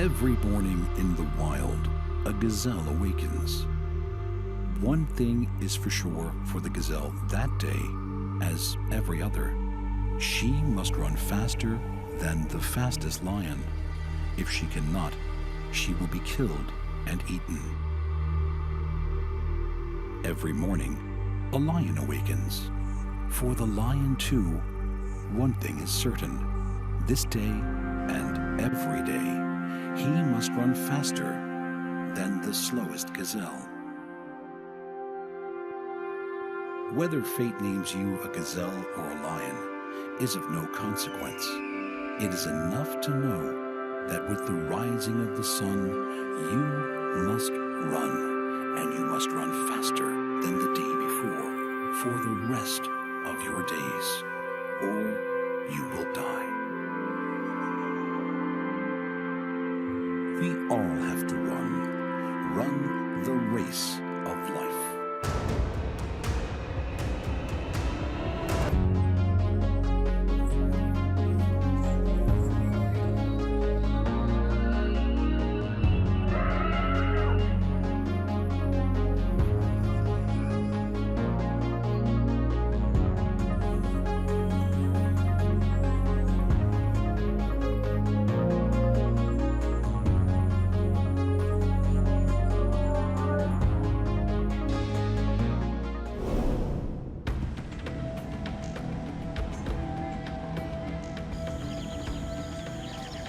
Every morning in the wild, a gazelle awakens. One thing is for sure for the gazelle that day, as every other. She must run faster than the fastest lion. If she cannot, she will be killed and eaten. Every morning, a lion awakens. For the lion too, one thing is certain. This day and every day, he must run faster than the slowest gazelle. Whether fate names you a gazelle or a lion is of no consequence. It is enough to know that with the rising of the sun, you must run, and you must run faster than the day before for the rest of your days, or you will die. We all have to run the race of life.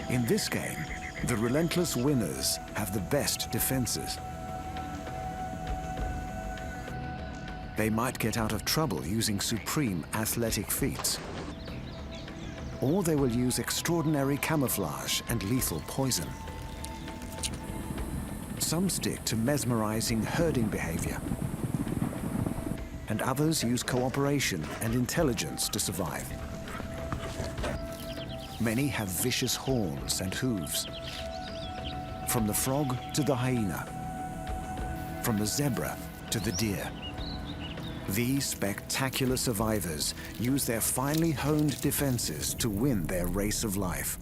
In this game, the relentless winners have the best defenses. They might get out of trouble using supreme athletic feats, or they will use extraordinary camouflage and lethal poison. Some stick to mesmerizing herding behavior, and others use cooperation and intelligence to survive. Many have vicious horns and hooves. From the frog to the hyena, from the zebra to the deer. These spectacular survivors use their finely honed defenses to win their race of life.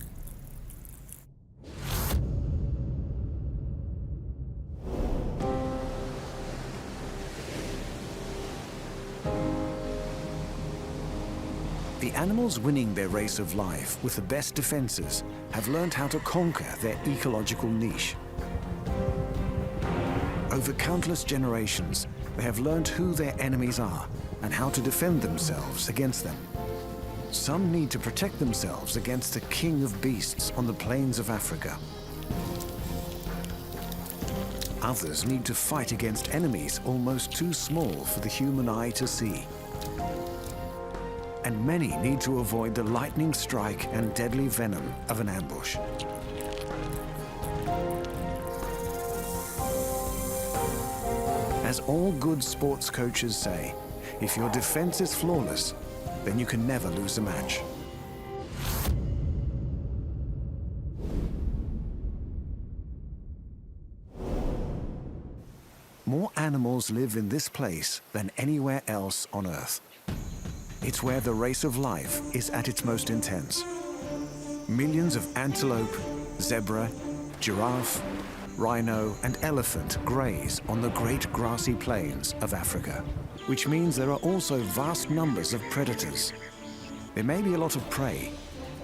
The animals winning their race of life with the best defenses have learned how to conquer their ecological niche. Over countless generations, they have learned who their enemies are and how to defend themselves against them. Some need to protect themselves against the king of beasts on the plains of Africa. Others need to fight against enemies almost too small for the human eye to see. And many need to avoid the lightning strike and deadly venom of an ambush. As all good sports coaches say, if your defense is flawless, then you can never lose a match. More animals live in this place than anywhere else on Earth. It's where the race of life is at its most intense. Millions of antelope, zebra, giraffe, rhino, and elephant graze on the great grassy plains of Africa, which means there are also vast numbers of predators. There may be a lot of prey,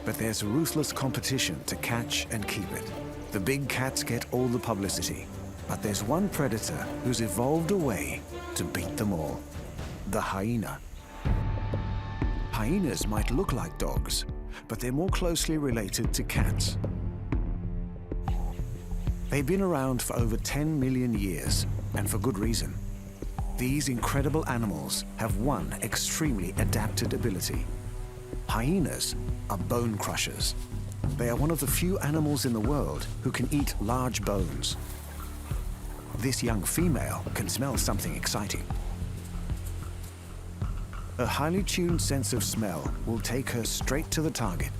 but there's ruthless competition to catch and keep it. The big cats get all the publicity, but there's one predator who's evolved a way to beat them all: the hyena. Hyenas might look like dogs, but they're more closely related to cats. They've been around for over 10 million years, and for good reason. These incredible animals have one extremely adapted ability. Hyenas are bone crushers. They are one of the few animals in the world who can eat large bones. This young female can smell something exciting. A highly tuned sense of smell will take her straight to the target.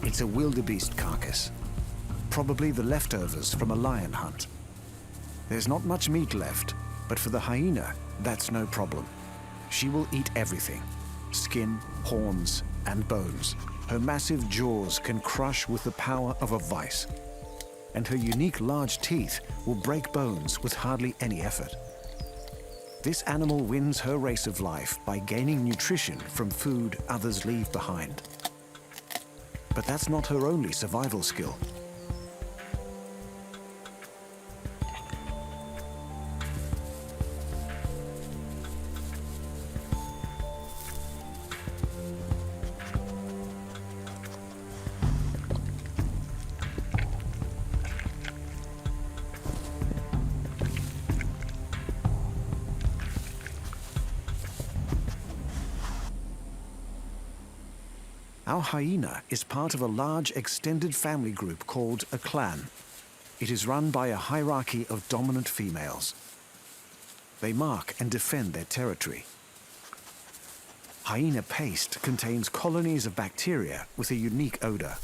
It's a wildebeest carcass, probably the leftovers from a lion hunt. There's not much meat left, but for the hyena, that's no problem. She will eat everything: skin, horns, and bones. Her massive jaws can crush with the power of a vice, and her unique large teeth will break bones with hardly any effort. This animal wins her race of life by gaining nutrition from food others leave behind. But that's not her only survival skill. Our hyena is part of a large extended family group called a clan. It is run by a hierarchy of dominant females. They mark and defend their territory. Hyena paste contains colonies of bacteria with a unique odor.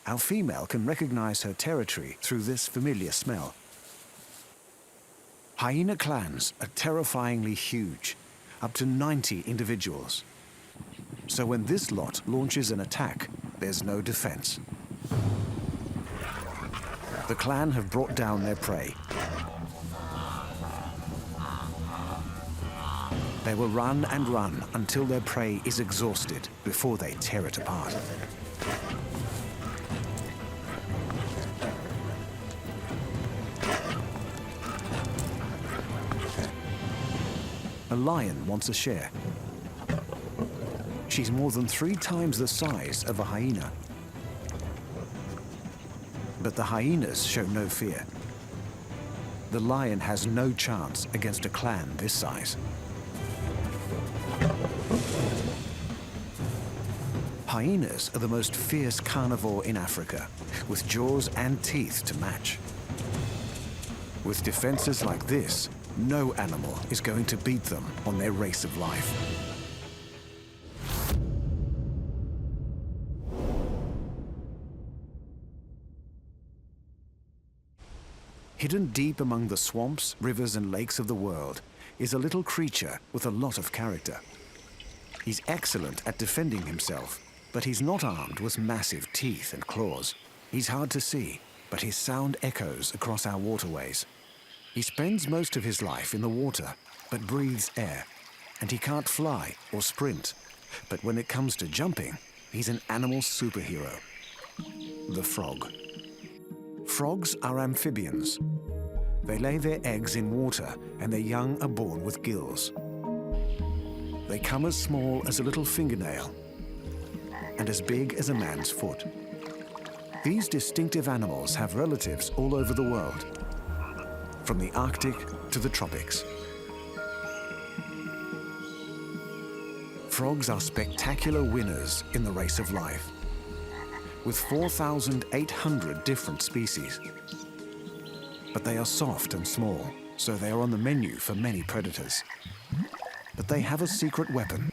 Our female can recognize her territory through this familiar smell. Hyena clans are terrifyingly huge, up to 90 individuals. So when this lot launches an attack, there's no defense. The clan have brought down their prey. They will run and run until their prey is exhausted before they tear it apart. A lion wants a share. She's more than 3 times the size of a hyena. But the hyenas show no fear. The lion has no chance against a clan this size. Hyenas are the most fierce carnivore in Africa, with jaws and teeth to match. With defenses like this, no animal is going to beat them on their race of life. Hidden deep among the swamps, rivers, and lakes of the world is a little creature with a lot of character. He's excellent at defending himself, but he's not armed with massive teeth and claws. He's hard to see, but his sound echoes across our waterways. He spends most of his life in the water, but breathes air, and he can't fly or sprint. But when it comes to jumping, he's an animal superhero. The frog. Frogs are amphibians. They lay their eggs in water, and their young are born with gills. They come as small as a little fingernail and as big as a man's foot. These distinctive animals have relatives all over the world, from the Arctic to the tropics. Frogs are spectacular winners in the race of life, with 4,800 different species. But they are soft and small, so they are on the menu for many predators. But they have a secret weapon.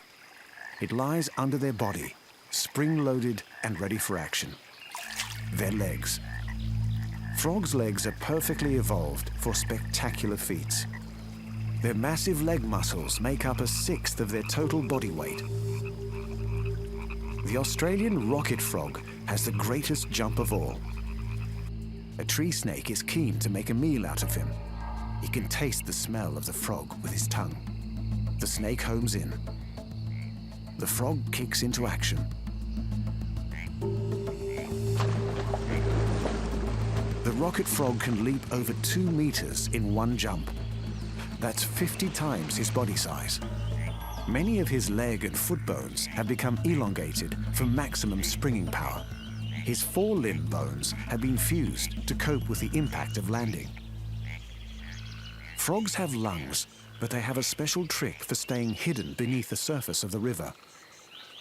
It lies under their body, spring-loaded and ready for action. Their legs. Frogs' legs are perfectly evolved for spectacular feats. Their massive leg muscles make up 1/6 of their total body weight. The Australian rocket frog has the greatest jump of all. A tree snake is keen to make a meal out of him. He can taste the smell of the frog with his tongue. The snake homes in. The frog kicks into action. The rocket frog can leap over 2 meters in one jump. That's 50 times his body size. Many of his leg and foot bones have become elongated for maximum springing power. His forelimb bones have been fused to cope with the impact of landing. Frogs have lungs, but they have a special trick for staying hidden beneath the surface of the river.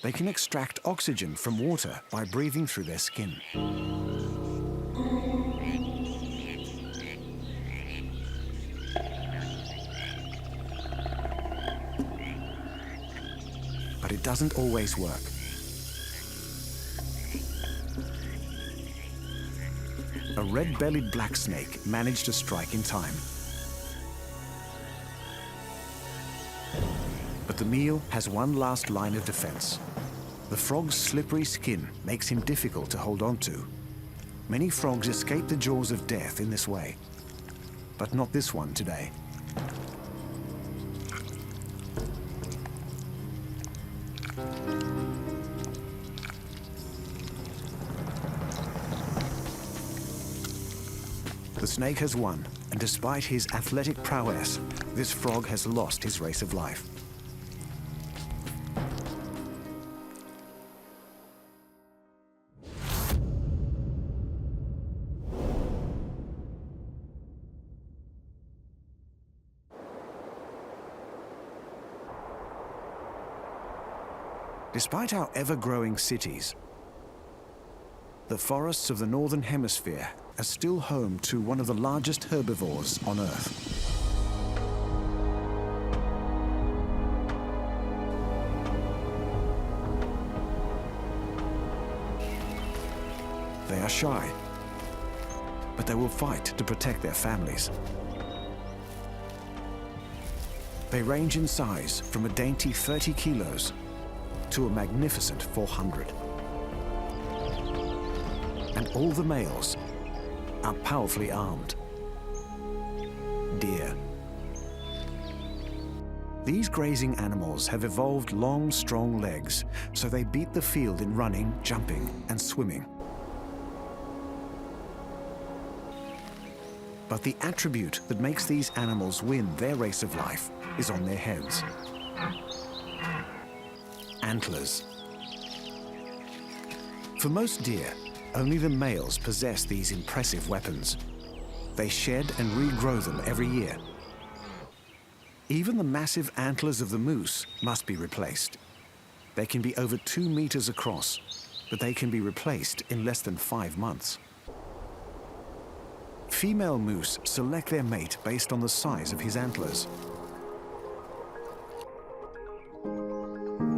They can extract oxygen from water by breathing through their skin. But it doesn't always work. A red-bellied black snake managed to strike in time. But the meal has one last line of defense. The frog's slippery skin makes him difficult to hold on to. Many frogs escape the jaws of death in this way, but not this one today. The snake has won, and despite his athletic prowess, this frog has lost his race of life. Despite our ever-growing cities, the forests of the Northern Hemisphere are still home to one of the largest herbivores on Earth. They are shy, but they will fight to protect their families. They range in size from a dainty 30 kilos to a magnificent 400. And all the males are powerfully armed. Deer. These grazing animals have evolved long, strong legs, so they beat the field in running, jumping, and swimming. But the attribute that makes these animals win their race of life is on their heads. Antlers. For most deer, only the males possess these impressive weapons. They shed and regrow them every year. Even the massive antlers of the moose must be replaced. They can be over 2 meters across, but they can be replaced in less than 5 months. Female moose select their mate based on the size of his antlers.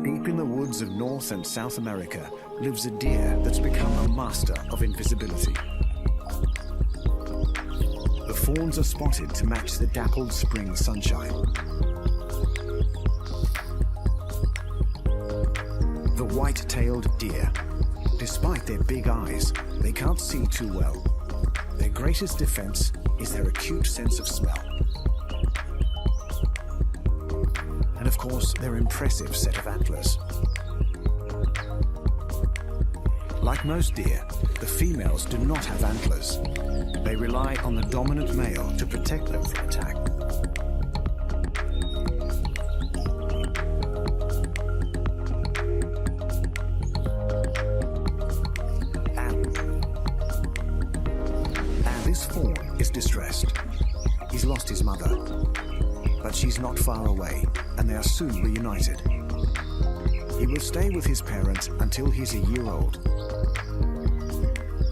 Deep in the woods of North and South America lives a deer that's become a master of invisibility. The fawns are spotted to match the dappled spring sunshine. The white-tailed deer. Despite their big eyes, they can't see too well. Their greatest defense is their acute sense of smell. And of course, their impressive set of antlers. Like most deer, the females do not have antlers. They rely on the dominant male to protect them from attack. And this fawn is distressed. He's lost his mother, but she's not far away, and they are soon reunited. He will stay with his parents until he's a year old.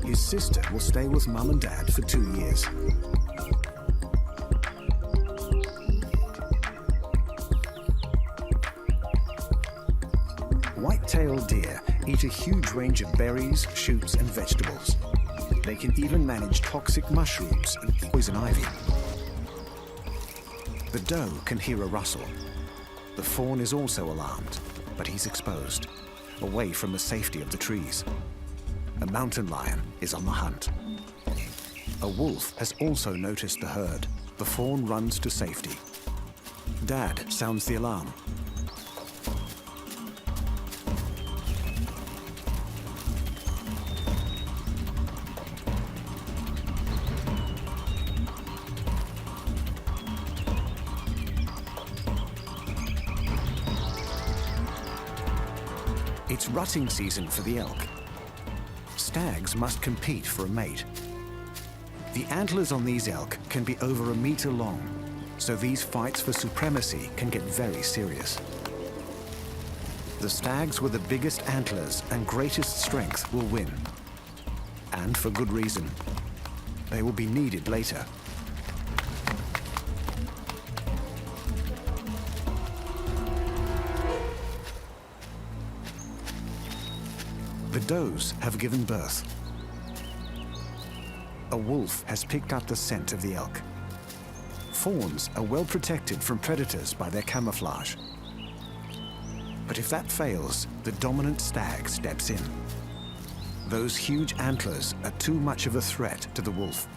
His sister will stay with Mum and Dad for 2 years. White-tailed deer eat a huge range of berries, shoots, and vegetables. They can even manage toxic mushrooms and poison ivy. The doe can hear a rustle. The fawn is also alarmed, but he's exposed, away from the safety of the trees. A mountain lion is on the hunt. A wolf has also noticed the herd. The fawn runs to safety. Dad sounds the alarm. It's rutting season for the elk. Stags must compete for a mate. The antlers on these elk can be over 1 meter long, so these fights for supremacy can get very serious. The stags with the biggest antlers and greatest strength will win. And for good reason. They will be needed later. The does have given birth. A wolf has picked up the scent of the elk. Fawns are well protected from predators by their camouflage. But if that fails, the dominant stag steps in. Those huge antlers are too much of a threat to the wolf.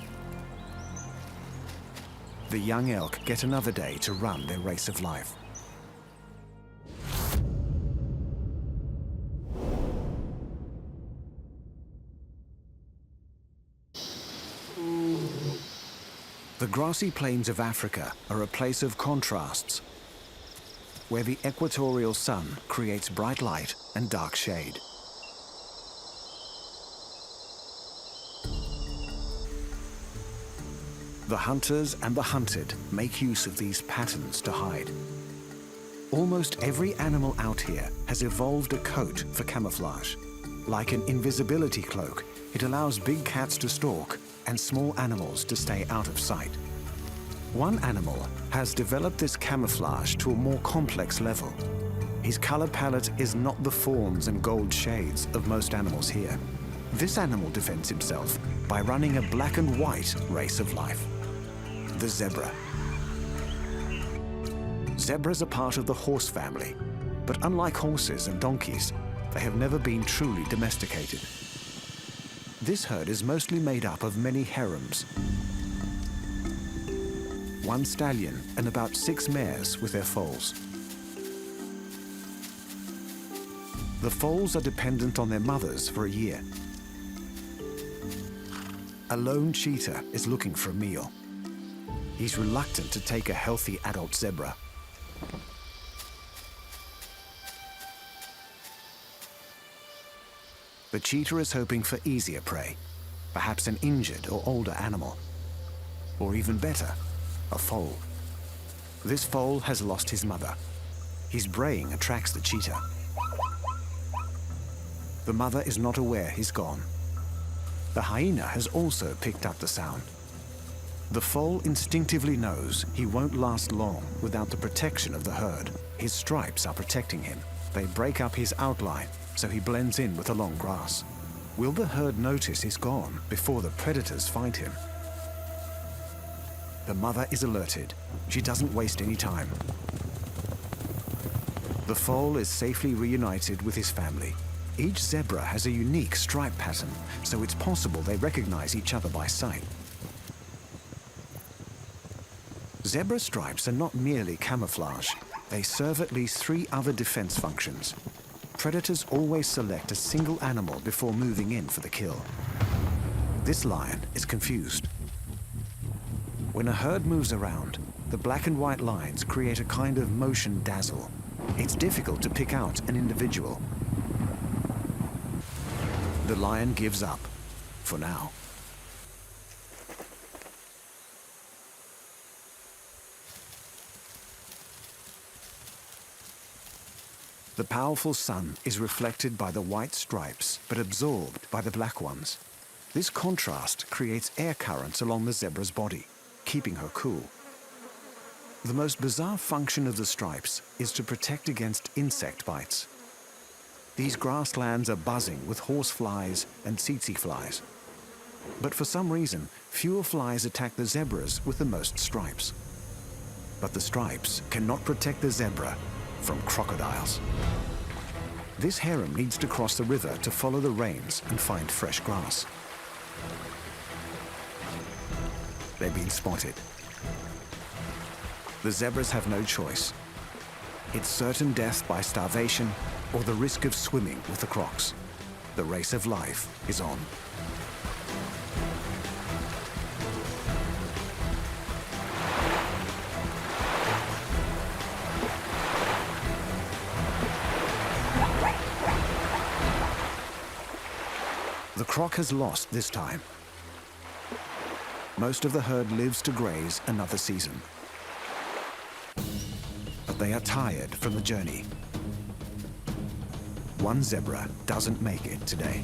The young elk get another day to run their race of life. The grassy plains of Africa are a place of contrasts, where the equatorial sun creates bright light and dark shade. The hunters and the hunted make use of these patterns to hide. Almost every animal out here has evolved a coat for camouflage. Like an invisibility cloak, it allows big cats to stalk and small animals to stay out of sight. One animal has developed this camouflage to a more complex level. His color palette is not the fawns and gold shades of most animals here. This animal defends himself by running a black and white race of life. The zebra. Zebras are part of the horse family, but unlike horses and donkeys, they have never been truly domesticated. This herd is mostly made up of many harems. One stallion and about 6 mares with their foals. The foals are dependent on their mothers for a year. A lone cheetah is looking for a meal. He's reluctant to take a healthy adult zebra. The cheetah is hoping for easier prey, perhaps an injured or older animal. Or even better, a foal. This foal has lost his mother. His braying attracts the cheetah. The mother is not aware he's gone. The hyena has also picked up the sound. The foal instinctively knows he won't last long without the protection of the herd. His stripes are protecting him. They break up his outline, so he blends in with the long grass. Will the herd notice he's gone before the predators find him? The mother is alerted. She doesn't waste any time. The foal is safely reunited with his family. Each zebra has a unique stripe pattern, so it's possible they recognize each other by sight. Zebra stripes are not merely camouflage. They serve at least 3 other defense functions. Predators always select a single animal before moving in for the kill. This lion is confused. When a herd moves around, the black and white lines create a kind of motion dazzle. It's difficult to pick out an individual. The lion gives up, for now. The powerful sun is reflected by the white stripes, but absorbed by the black ones. This contrast creates air currents along the zebra's body, keeping her cool. The most bizarre function of the stripes is to protect against insect bites. These grasslands are buzzing with horseflies and tsetse flies. But for some reason, fewer flies attack the zebras with the most stripes. But the stripes cannot protect the zebra from crocodiles. This harem needs to cross the river to follow the rains and find fresh grass. They've been spotted. The zebras have no choice. It's certain death by starvation or the risk of swimming with the crocs. The race of life is on. The croc has lost this time. Most of the herd lives to graze another season. But they are tired from the journey. One zebra doesn't make it today.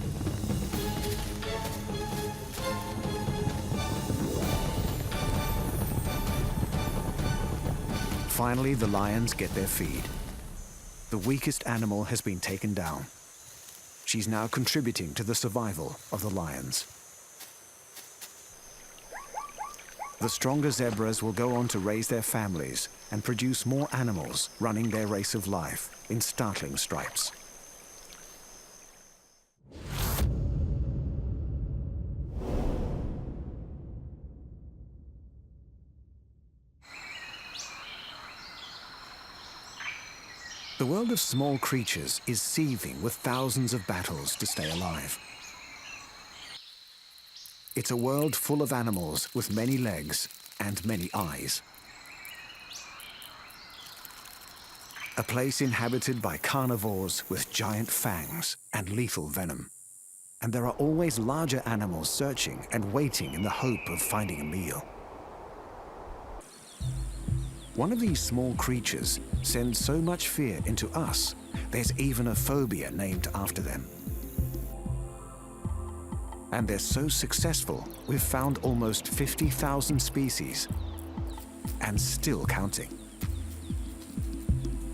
Finally, the lions get their feed. The weakest animal has been taken down. She's now contributing to the survival of the lions. The stronger zebras will go on to raise their families and produce more animals running their race of life. in startling stripes. The world of small creatures is seething with thousands of battles to stay alive. It's a world full of animals with many legs and many eyes. A place inhabited by carnivores with giant fangs and lethal venom. And there are always larger animals searching and waiting in the hope of finding a meal. One of these small creatures sends so much fear into us, there's even a phobia named after them. And they're so successful, we've found almost 50,000 species, and still counting.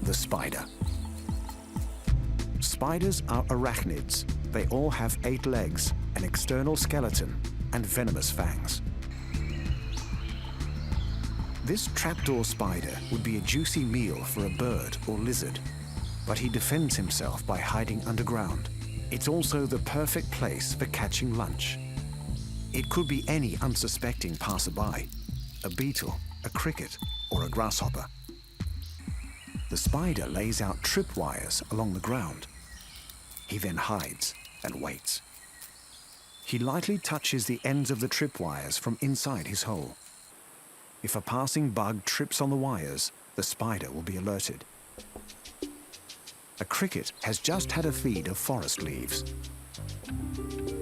The spider. Spiders are arachnids. They all have 8 legs, an external skeleton, and venomous fangs. This trapdoor spider would be a juicy meal for a bird or lizard, but he defends himself by hiding underground. It's also the perfect place for catching lunch. It could be any unsuspecting passerby, a beetle, a cricket, or a grasshopper. The spider lays out tripwires along the ground. He then hides and waits. He lightly touches the ends of the tripwires from inside his hole. If a passing bug trips on the wires, the spider will be alerted. A cricket has just had a feed of forest leaves.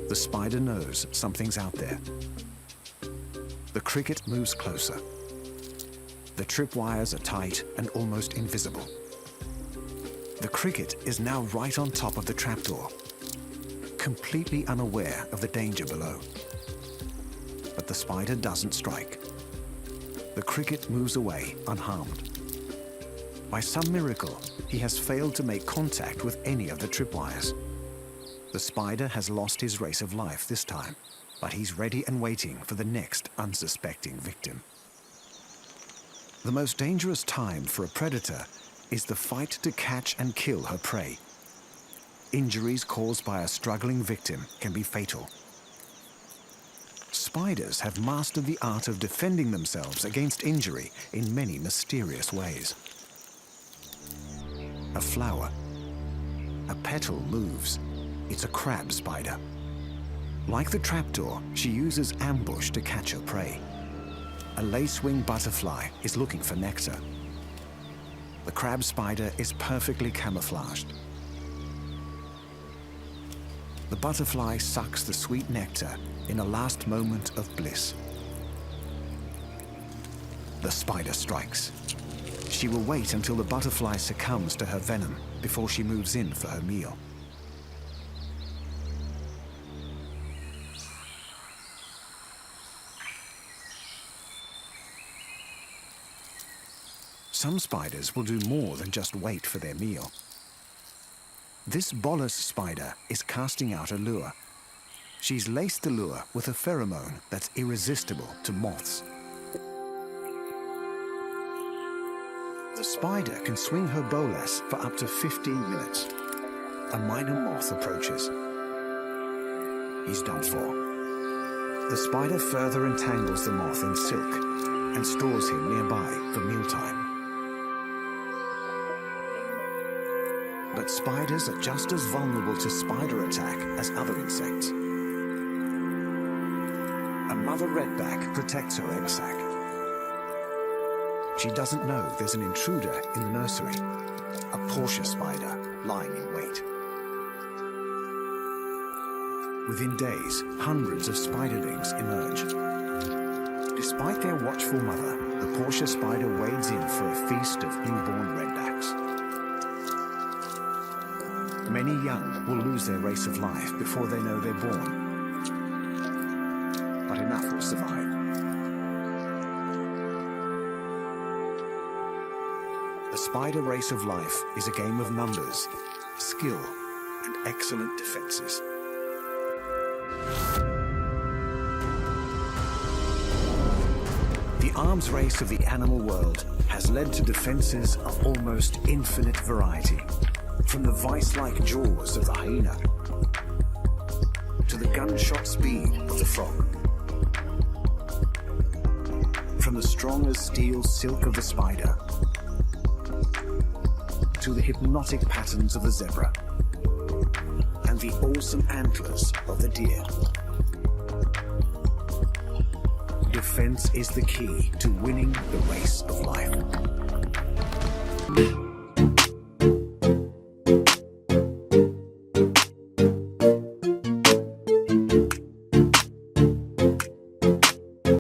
The spider knows something's out there. The cricket moves closer. The tripwires are tight and almost invisible. The cricket is now right on top of the trapdoor, completely unaware of the danger below. But the spider doesn't strike. The cricket moves away unharmed. By some miracle, he has failed to make contact with any of the tripwires. The spider has lost his race of life this time, but he's ready and waiting for the next unsuspecting victim. The most dangerous time for a predator is the fight to catch and kill her prey. Injuries caused by a struggling victim can be fatal. Spiders have mastered the art of defending themselves against injury in many mysterious ways. A flower. A petal moves. It's a crab spider. Like the trapdoor, she uses ambush to catch her prey. A lace-winged butterfly is looking for nectar. The crab spider is perfectly camouflaged. The butterfly sucks the sweet nectar in a last moment of bliss. The spider strikes. She will wait until the butterfly succumbs to her venom before she moves in for her meal. Some spiders will do more than just wait for their meal. This bolus spider is casting out a lure. She's laced the lure with a pheromone that's irresistible to moths. The spider can swing her bolas for up to 15 minutes. A minor moth approaches. He's done for. The spider further entangles the moth in silk and stores him nearby for mealtime. But spiders are just as vulnerable to spider attack as other insects. A mother redback protects her egg sac. She doesn't know there's an intruder in the nursery, a Portia spider lying in wait. Within days, hundreds of spiderlings emerge. Despite their watchful mother, the Portia spider wades in for a feast of newborn redbacks. Many young will lose their race of life before they know they're born. But enough will survive. The spider race of life is a game of numbers, skill, and excellent defenses. The The arms race of the animal world has led to defenses of almost infinite variety, from the vice-like jaws of the hyena to the gunshot speed of the frog, from the strong as steel silk of the spider to the hypnotic patterns of the zebra and the awesome antlers of the deer. Defense is the key to winning the race of life.